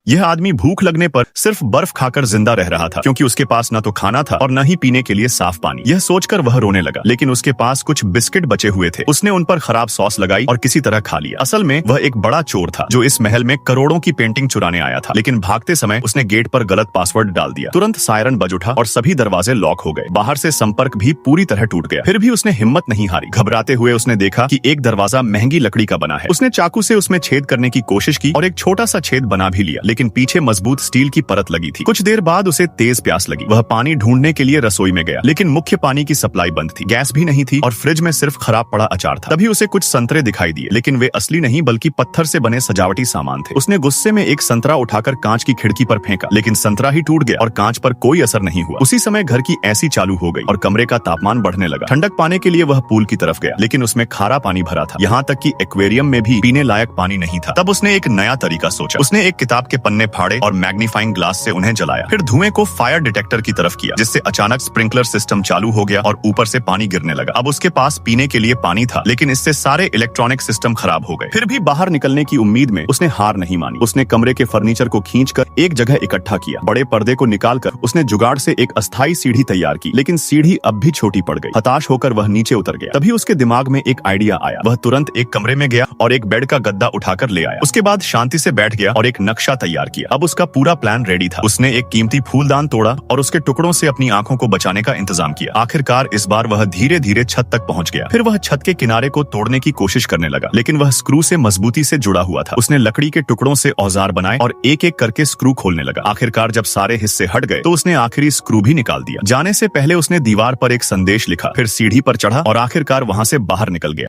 यह आदमी भूख लगने पर सिर्फ बर्फ खाकर जिंदा रह रहा था, क्योंकि उसके पास न तो खाना था और न ही पीने के लिए साफ पानी। यह सोचकर वह रोने लगा, लेकिन उसके पास कुछ बिस्किट बचे हुए थे। उसने उन पर खराब सॉस लगाई और किसी तरह खा लिया। असल में वह एक बड़ा चोर था जो इस महल में करोड़ों की पेंटिंग चुराने आया था, लेकिन भागते समय उसने गेट पर गलत पासवर्ड डाल दिया। तुरंत सायरन बज उठा और सभी दरवाजे लॉक हो गए। बाहर से संपर्क भी पूरी तरह टूट गया। फिर भी उसने हिम्मत नहीं हारी। घबराते हुए उसने देखा कि एक दरवाजा महंगी लकड़ी का बना है। उसने चाकू से उसमें छेद करने की कोशिश की और एक छोटा सा छेद बना भी लिया, लेकिन पीछे मजबूत स्टील की परत लगी थी। कुछ देर बाद उसे तेज प्यास लगी। वह पानी ढूंढने के लिए रसोई में गया, लेकिन मुख्य पानी की सप्लाई बंद थी। गैस भी नहीं थी और फ्रिज में सिर्फ खराब पड़ा अचार था। तभी उसे कुछ संतरे दिखाई दिए, लेकिन वे असली नहीं बल्कि पत्थर से बने सजावटी सामान थे। उसने गुस्से में एक संतरा उठाकर कांच की खिड़की पर फेंका, लेकिन संतरा ही टूट गया और कांच पर कोई असर नहीं हुआ। उसी समय घर की ऐसी चालू हो गई और कमरे का तापमान बढ़ने लगा। ठंडक पाने के लिए वह पूल की तरफ गया, लेकिन उसमें खारा पानी भरा था। यहाँ तक कि एक्वेरियम में भी पीने लायक पानी नहीं था। तब उसने एक नया तरीका सोचा। उसने एक किताब के पन्ने फाड़े और मैग्नीफाइंग ग्लास से उन्हें जलाया। फिर धुएं को फायर डिटेक्टर की तरफ किया, जिससे अचानक स्प्रिंकलर सिस्टम चालू हो गया और ऊपर से पानी गिरने लगा। अब उसके पास पीने के लिए पानी था, लेकिन इससे सारे इलेक्ट्रॉनिक सिस्टम खराब हो गए। फिर भी बाहर निकलने की उम्मीद में उसने हार नहीं मानी। उसने कमरे के फर्नीचर को खींचकर एक जगह इकट्ठा किया। बड़े पर्दे को निकालकर उसने जुगाड़ से एक अस्थायी सीढ़ी तैयार की, लेकिन सीढ़ी अब भी छोटी पड़ गई। हताश होकर वह नीचे उतर गया। तभी उसके दिमाग में एक आइडिया आया। वह तुरंत एक कमरे में गया और एक बेड का गद्दा उठाकर ले आया। उसके बाद शांति से बैठ गया और एक नक्शा तैयार किया। अब उसका पूरा प्लान रेडी था। उसने एक कीमती फूलदान तोड़ा और उसके टुकड़ों से अपनी आंखों को बचाने का इंतजाम किया। आखिरकार इस बार वह धीरे धीरे छत तक पहुंच गया। फिर वह छत के किनारे को तोड़ने की कोशिश करने लगा, लेकिन वह स्क्रू से मजबूती से जुड़ा हुआ था। उसने लकड़ी के टुकड़ों से औजार बनाए और एक एक करके स्क्रू खोलने लगा। आखिरकार जब सारे हिस्से हट गए तो उसने आखिरी स्क्रू भी निकाल दिया। जाने से पहले उसने दीवार पर एक संदेश लिखा, फिर सीढ़ी पर चढ़ा और आखिरकार वहां से बाहर निकल गया।